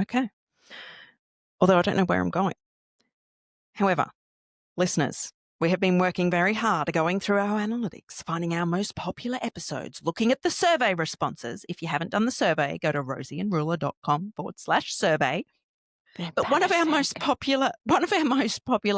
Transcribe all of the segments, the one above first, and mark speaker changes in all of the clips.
Speaker 1: Okay. Although I don't know where I'm going. However, listeners, we have been working very hard going through our analytics, finding our most popular episodes, looking at the survey responses. If you haven't done the survey, go to rosieandruler.com/survey. But one of our most popular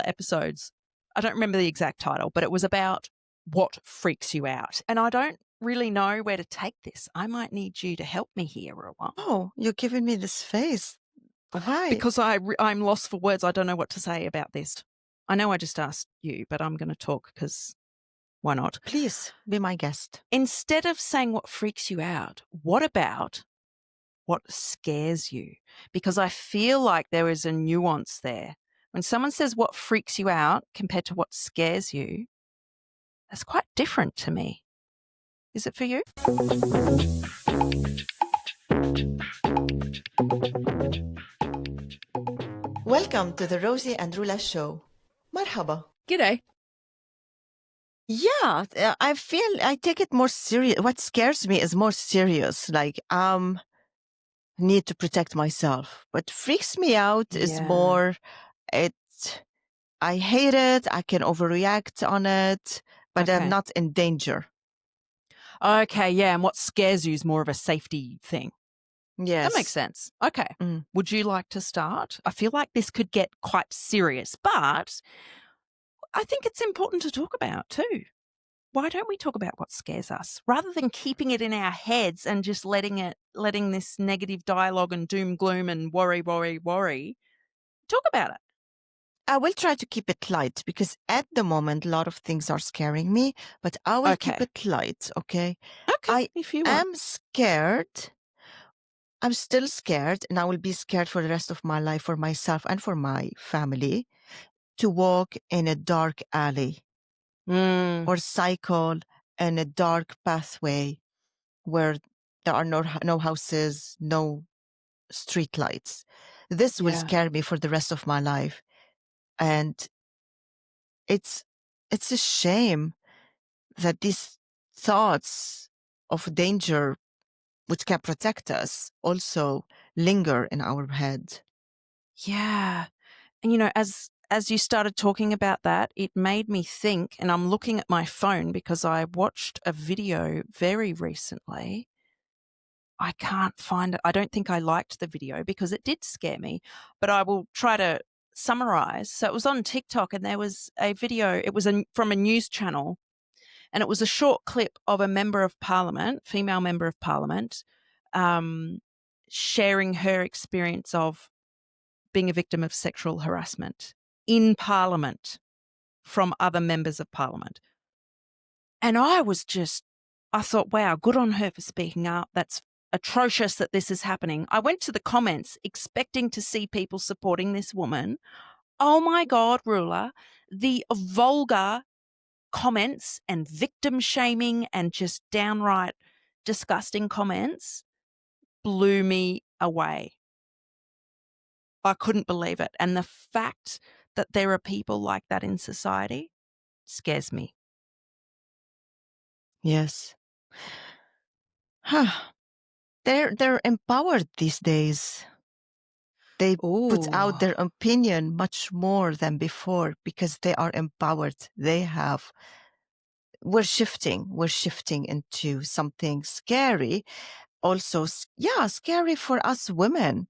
Speaker 1: episodes, I don't remember the exact title, but it was about what freaks you out. And I don't really know where to take this. I might need you to help me here, Rula.
Speaker 2: Oh, you're giving me this face. Why?
Speaker 1: Because I'm lost for words. I don't know what to say about this. I know I just asked you, but I'm going to talk because why not?
Speaker 2: Please be my guest.
Speaker 1: Instead of saying what freaks you out, what about what scares you? Because I feel like there is a nuance there. When someone says what freaks you out compared to what scares you, that's quite different to me. Is it for you?
Speaker 2: Welcome to the Rosie and Roula show. Marhaba.
Speaker 1: G'day.
Speaker 2: Yeah, I take it more serious. What scares me is more serious. Like, need to protect myself. What freaks me out is more, I hate it. I can overreact on it, but I'm not in danger.
Speaker 1: Okay, yeah. And what scares you is more of a safety thing.
Speaker 2: Yes.
Speaker 1: That makes sense. Okay. Would you like to start? I feel like this could get quite serious, but I think it's important to talk about too. Why don't we talk about what scares us rather than keeping it in our heads and just letting this negative dialogue and doom, gloom and worry? Talk about it.
Speaker 2: I will try to keep it light because at the moment, a lot of things are scaring me, but I will keep it light. Okay.
Speaker 1: Okay. If you want.
Speaker 2: I'm scared. I'm still scared, and I will be scared for the rest of my life for myself and for my family to walk in a dark alley or cycle in a dark pathway where there are no houses, no street lights. This will scare me for the rest of my life. And it's a shame that these thoughts of danger which can protect us also linger in our head.
Speaker 1: Yeah. And, as you started talking about that, it made me think, and I'm looking at my phone because I watched a video very recently. I can't find it. I don't think I liked the video because it did scare me, but I will try to summarize. So it was on TikTok and there was a video. It was from a news channel, and it was a short clip of a member of parliament, female member of parliament, sharing her experience of being a victim of sexual harassment in parliament from other members of parliament. And I thought, wow, good on her for speaking up. That's atrocious that this is happening. I went to the comments expecting to see people supporting this woman. Oh my God, Ruler, the vulgar comments and victim shaming and just downright disgusting comments blew me away. I couldn't believe it. And the fact that there are people like that in society scares me.
Speaker 2: Yes. They're empowered these days. They put out their opinion much more than before because they are empowered. We're shifting into something scary. Also, scary for us women.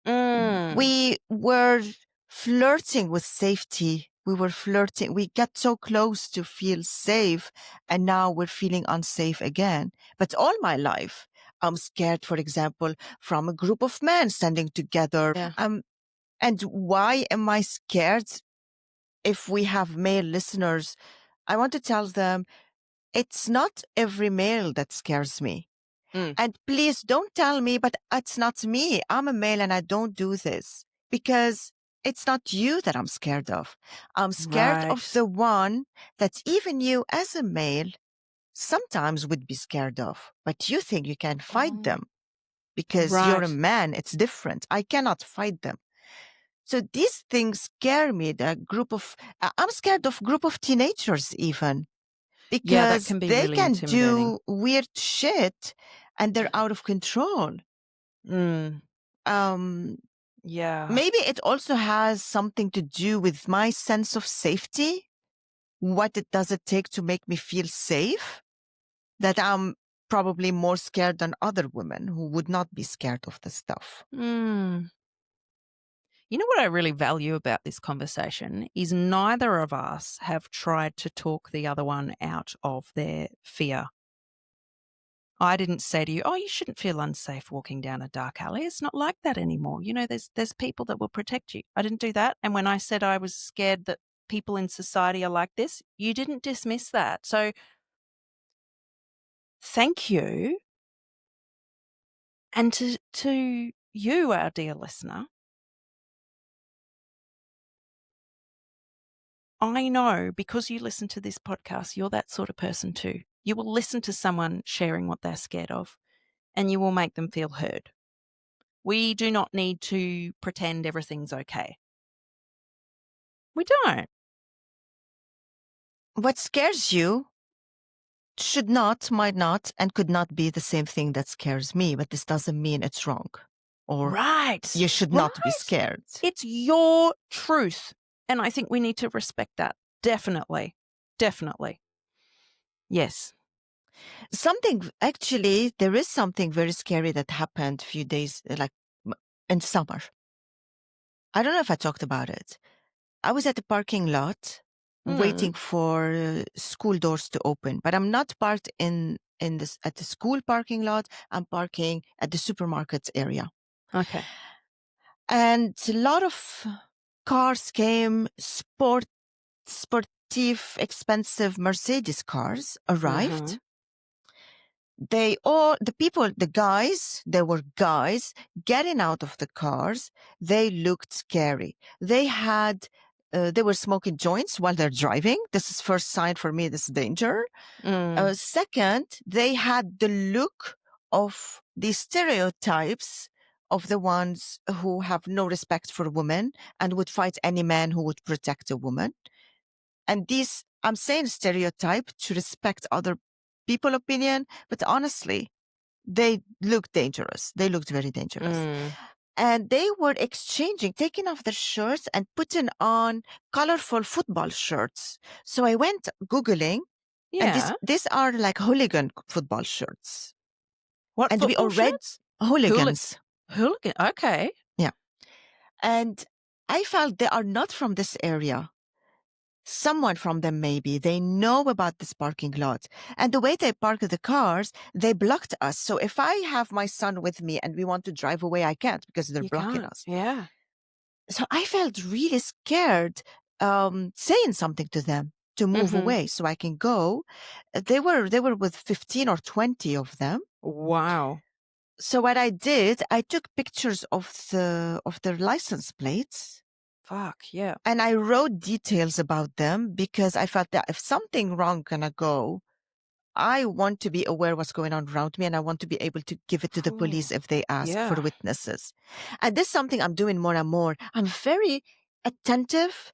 Speaker 2: We were flirting with safety. We got so close to feel safe, and now we're feeling unsafe again. But all my life, I'm scared, for example, from a group of men standing together. And why am I scared? If we have male listeners, I want to tell them it's not every male that scares me. And please don't tell me, but it's not me. I'm a male and I don't do this because it's not you that I'm scared of. I'm scared of the one that even you as a male sometimes would be scared of, but you think you can fight them because you're a man. It's different. I cannot fight them. So these things scare me. I'm scared of group of teenagers even because
Speaker 1: that can be
Speaker 2: they
Speaker 1: really
Speaker 2: can
Speaker 1: intimidating.
Speaker 2: do weird shit and they're out of control.
Speaker 1: Yeah.
Speaker 2: Maybe it also has something to do with my sense of safety. What does it take to make me feel safe? That I'm probably more scared than other women who would not be scared of the stuff.
Speaker 1: Mm. You know what I really value about this conversation is neither of us have tried to talk the other one out of their fear. I didn't say to you, "Oh, you shouldn't feel unsafe walking down a dark alley." It's not like that anymore. You know, there's people that will protect you. I didn't do that. And when I said I was scared that people in society are like this, you didn't dismiss that. So thank you. And to you, our dear listener, I know because you listen to this podcast, you're that sort of person too. You will listen to someone sharing what they're scared of and you will make them feel heard. We do not need to pretend everything's okay. We don't.
Speaker 2: What scares you should not, might not, and could not be the same thing that scares me, but this doesn't mean it's wrong or
Speaker 1: Right.
Speaker 2: you should not be
Speaker 1: Right.
Speaker 2: scared.
Speaker 1: It's your truth. And I think we need to respect that. Definitely. Definitely. Yes.
Speaker 2: Actually, there is something very scary that happened a few days, in summer. I don't know if I talked about it. I was at the parking lot
Speaker 1: Mm.
Speaker 2: waiting for school doors to open, but I'm not parked in this at the school parking lot. I'm parking at the supermarkets area,
Speaker 1: Okay.
Speaker 2: and a lot of cars came. Sportive, expensive Mercedes cars
Speaker 1: Uh-huh.
Speaker 2: arrived. There were guys getting out of the cars. They looked scary. They were smoking joints while they're driving. This is first sign for me, this is danger.
Speaker 1: Mm.
Speaker 2: Second, they had the look of the stereotypes of the ones who have no respect for women and would fight any man who would protect a woman. And these, I'm saying stereotype to respect other people opinion, but honestly, they looked dangerous. They looked very dangerous.
Speaker 1: Mm.
Speaker 2: And they were taking off their shirts and putting on colorful football shirts. So I went Googling, and
Speaker 1: Yeah.
Speaker 2: these are like hooligan football shirts.
Speaker 1: What
Speaker 2: And we
Speaker 1: football
Speaker 2: already,
Speaker 1: shirts? Hooli
Speaker 2: hooligans.
Speaker 1: Hooligan. Okay.
Speaker 2: Yeah. And I felt they are not from this area. Someone from them, maybe they know about this parking lot, and the way they park the cars, they blocked us. So if I have my son with me and we want to drive away, I can't because they're
Speaker 1: You
Speaker 2: blocking
Speaker 1: can't.
Speaker 2: us.
Speaker 1: Yeah.
Speaker 2: So I felt really scared, saying something to them to move
Speaker 1: Mhm.
Speaker 2: away so I can go. They were with 15 or 20 of them.
Speaker 1: Wow.
Speaker 2: So what I did, I took pictures of their license plates,
Speaker 1: Fuck, yeah.
Speaker 2: and I wrote details about them because I felt that if something wrong gonna go, I want to be aware what's going on around me, and I want to be able to give it to the
Speaker 1: Phew.
Speaker 2: police if they ask for
Speaker 1: Yeah.
Speaker 2: witnesses. And this is something I'm doing more and more. I'm very attentive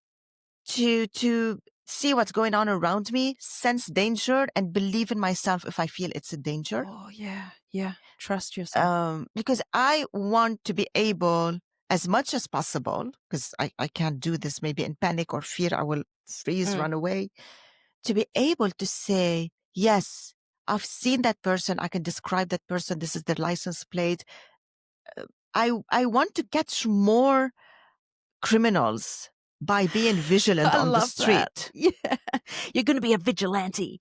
Speaker 2: to see what's going on around me, sense danger, and believe in myself if I feel it's a danger.
Speaker 1: Oh, yeah. Yeah. Trust yourself.
Speaker 2: Because I want to be able, as much as possible, because I can't do this maybe in panic or fear, I will freeze,
Speaker 1: Mm.
Speaker 2: run away, to be able to say, yes, I've seen that person. I can describe that person. This is their license plate. I want to catch more criminals by being vigilant
Speaker 1: I
Speaker 2: on the
Speaker 1: love that.
Speaker 2: street.
Speaker 1: Yeah. You're gonna be a vigilante.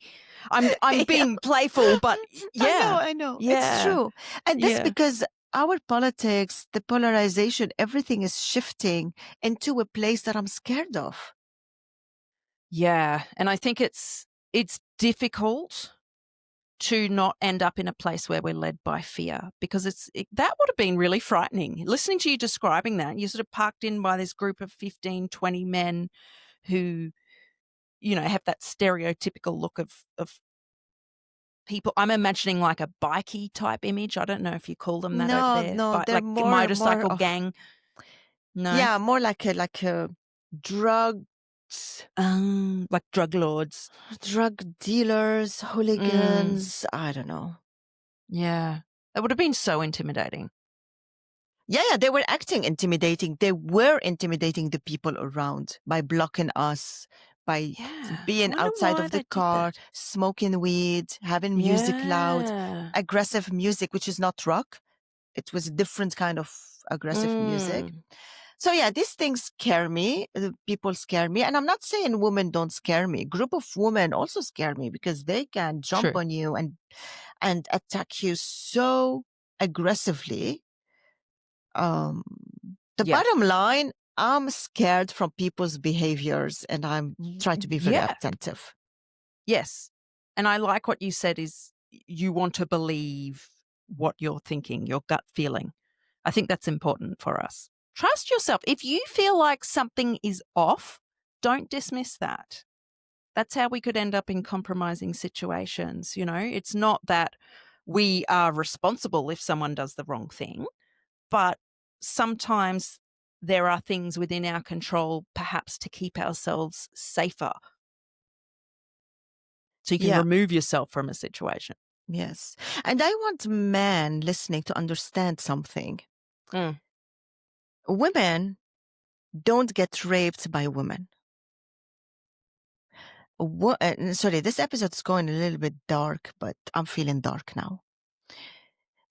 Speaker 1: I'm
Speaker 2: Yeah.
Speaker 1: being playful, but yeah.
Speaker 2: I know. It's
Speaker 1: Yeah.
Speaker 2: true. And this
Speaker 1: Yeah.
Speaker 2: because our politics, the polarization, everything is shifting into a place that I'm scared of.
Speaker 1: Yeah. And I think it's difficult to not end up in a place where we're led by fear because that would have been really frightening. Listening to you describing that, you're sort of parked in by this group of 15, 20 men who, you know, have that stereotypical look of people. I'm imagining like a bikie type image. I don't know if you call them that over
Speaker 2: No,
Speaker 1: there,
Speaker 2: no,
Speaker 1: but
Speaker 2: they're
Speaker 1: like
Speaker 2: more
Speaker 1: motorcycle
Speaker 2: of,
Speaker 1: gang. No,
Speaker 2: yeah, more like a drugs,
Speaker 1: like drug lords.
Speaker 2: drug dealers,
Speaker 1: Mm,
Speaker 2: hooligans. I don't know.
Speaker 1: yeah, that would have been so intimidating.
Speaker 2: Yeah, they were acting intimidating. They were intimidating the people around by blocking us, by
Speaker 1: Yeah. I
Speaker 2: being
Speaker 1: wonder
Speaker 2: outside
Speaker 1: why
Speaker 2: of the
Speaker 1: they did
Speaker 2: car,
Speaker 1: that.
Speaker 2: smoking weed, having music loud,
Speaker 1: Yeah.
Speaker 2: aggressive music, which is not rock. It was a different kind of aggressive music.
Speaker 1: Mm.
Speaker 2: So yeah, these things scare me. People scare me. And I'm not saying women don't scare me. Group of women also scare me because they can jump
Speaker 1: True.
Speaker 2: on you and attack you so aggressively. Um, the
Speaker 1: Yeah.
Speaker 2: bottom line, I'm scared from people's behaviors and I'm trying to be very
Speaker 1: Yeah.
Speaker 2: attentive.
Speaker 1: Yes. And I like what you said is you want to believe what you're thinking, your gut feeling. I think that's important for us. Trust yourself. If you feel like something is off, don't dismiss that. That's how we could end up in compromising situations. It's not that we are responsible if someone does the wrong thing, but sometimes there are things within our control, perhaps to keep ourselves safer. So you can
Speaker 2: Yeah,
Speaker 1: remove yourself from a situation.
Speaker 2: yes. And I want men listening to understand something.
Speaker 1: Mm.
Speaker 2: Women don't get raped by women. Sorry, this episode's going a little bit dark, but I'm feeling dark now.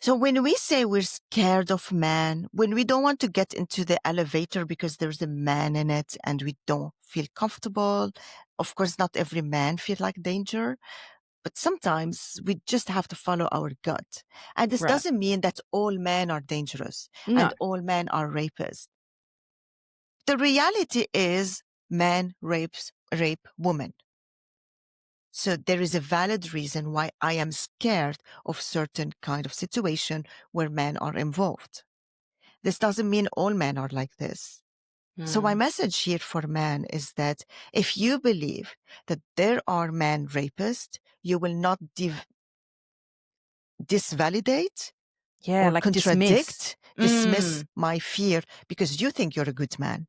Speaker 2: So when we say we're scared of men, when we don't want to get into the elevator because there's a man in it and we don't feel comfortable, of course, not every man feels like danger, but sometimes we just have to follow our gut. And this
Speaker 1: Right.
Speaker 2: doesn't mean that all men are dangerous
Speaker 1: No.
Speaker 2: and all men are rapists. The reality is men rape women. So there is a valid reason why I am scared of certain kind of situation where men are involved. This doesn't mean all men are like this. So my
Speaker 1: Mm.
Speaker 2: message here for men is that if you believe that there are men rapists, you will not disvalidate
Speaker 1: Yeah,
Speaker 2: or
Speaker 1: like dismiss.
Speaker 2: dismiss
Speaker 1: Mm.
Speaker 2: my fear because you think you're a good man.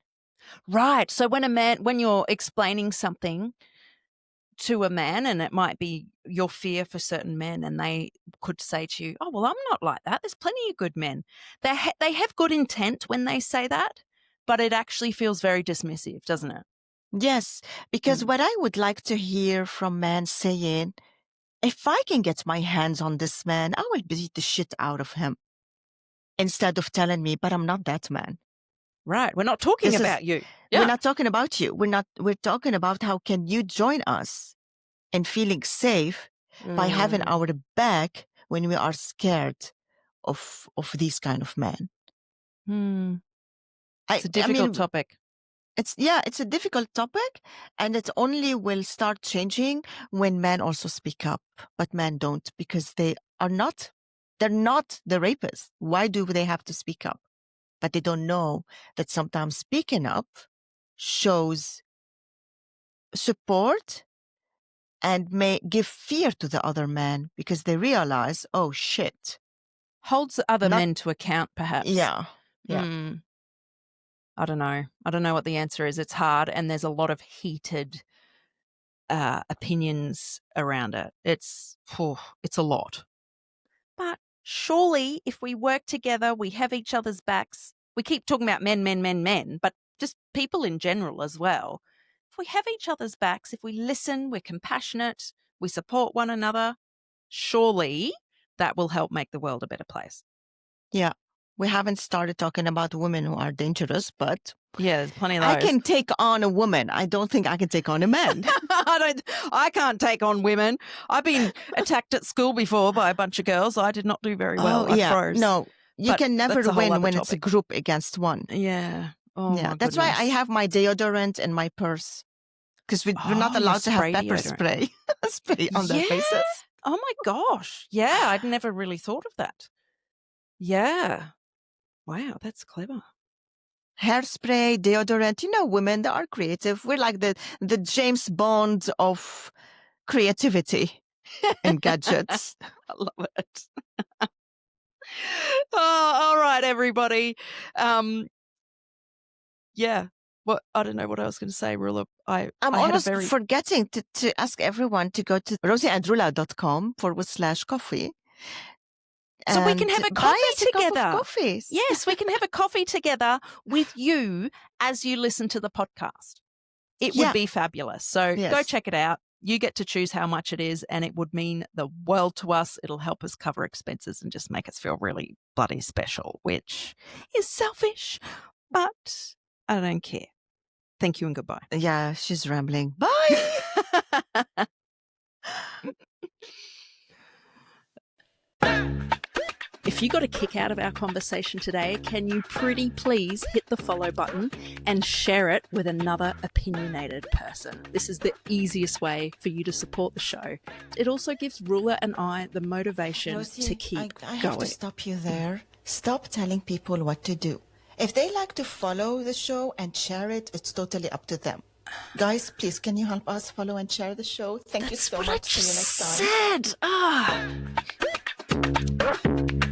Speaker 1: Right. So when you're explaining something to a man, and it might be your fear for certain men, and they could say to you, "Oh, well, I'm not like that. There's plenty of good men." They have good intent when they say that, but it actually feels very dismissive, doesn't it?
Speaker 2: Yes, because
Speaker 1: Mm.
Speaker 2: what I would like to hear from men saying, if I can get my hands on this man, I will beat the shit out of him. Instead of telling me, but I'm not that man.
Speaker 1: Right. We're not talking
Speaker 2: This is,
Speaker 1: about you.
Speaker 2: we're
Speaker 1: Yeah.
Speaker 2: not talking about you. We're talking about how can you join us in feeling safe by having
Speaker 1: Mm.
Speaker 2: our back when we are scared of these kind of men.
Speaker 1: Hmm.
Speaker 2: I,
Speaker 1: It's a
Speaker 2: I
Speaker 1: difficult
Speaker 2: mean,
Speaker 1: topic.
Speaker 2: it's a difficult topic and it only will start changing when men also speak up, but men don't because they're not the rapists. Why do they have to speak up? But they don't know that sometimes speaking up shows support and may give fear to the other man because they realize, oh shit,
Speaker 1: Holds other
Speaker 2: not,
Speaker 1: men to account, perhaps.
Speaker 2: yeah, yeah,
Speaker 1: Hmm. I don't know. I don't know what the answer is. It's hard, and there's a lot of heated opinions around it. It's a lot. But surely, if we work together, we have each other's backs. We keep talking about men, men, men, men, but just people in general as well. If we have each other's backs, if we listen, we're compassionate, we support one another, surely that will help make the world a better place.
Speaker 2: yeah. We haven't started talking about women who are dangerous, but
Speaker 1: Yeah, there's plenty of
Speaker 2: I
Speaker 1: those.
Speaker 2: can take on a woman. I don't think I can take on a man.
Speaker 1: I can't take on women. I've been attacked at school before by a bunch of girls. I did not do very
Speaker 2: Oh,
Speaker 1: well. I
Speaker 2: yeah.
Speaker 1: froze.
Speaker 2: No, you
Speaker 1: But
Speaker 2: can
Speaker 1: that's
Speaker 2: never
Speaker 1: a whole
Speaker 2: win
Speaker 1: other
Speaker 2: when it's a
Speaker 1: topic.
Speaker 2: group against one.
Speaker 1: Yeah. Oh
Speaker 2: Yeah.
Speaker 1: my
Speaker 2: That's why I
Speaker 1: goodness.
Speaker 2: have my deodorant in my purse because we're not
Speaker 1: Oh, your
Speaker 2: allowed to have
Speaker 1: spray
Speaker 2: pepper
Speaker 1: deodorant.
Speaker 2: spray spray on their
Speaker 1: Yeah.
Speaker 2: faces.
Speaker 1: Oh my gosh. Yeah, I'd never really thought of that. Yeah. Wow, that's clever.
Speaker 2: Hairspray, deodorant. You know, women, they are creative. We're like the James Bond of creativity and gadgets.
Speaker 1: I love it. Oh, all right, everybody. Yeah. What I don't know what I was going to say, Rula.
Speaker 2: I'm
Speaker 1: I had a
Speaker 2: almost
Speaker 1: very
Speaker 2: forgetting to ask everyone to go to rosieandrula.com /coffee
Speaker 1: So we can have a
Speaker 2: buy
Speaker 1: coffee
Speaker 2: us a cup of
Speaker 1: together.
Speaker 2: coffees.
Speaker 1: Yes, we can have a coffee together with you as you listen to the podcast. It would be fabulous. So go check it out. You get to choose how much it is, and it would mean the world to us. It'll help us cover expenses and just make us feel really bloody special, which is selfish, but I don't care. Thank you and goodbye.
Speaker 2: Yeah, she's rambling. Bye.
Speaker 1: If you got a kick out of our conversation today, can you pretty please hit the follow button and share it with another opinionated person? This is the easiest way for you to support the show. It also gives Roula and I the motivation
Speaker 2: Rosie,
Speaker 1: to keep
Speaker 2: I have
Speaker 1: going.
Speaker 2: to stop you there. Stop telling people what to do. If they like to follow the show and share it, it's totally up to them. Guys, please, can you help us follow and share the show? Thank you so much. See you next time.
Speaker 1: Said.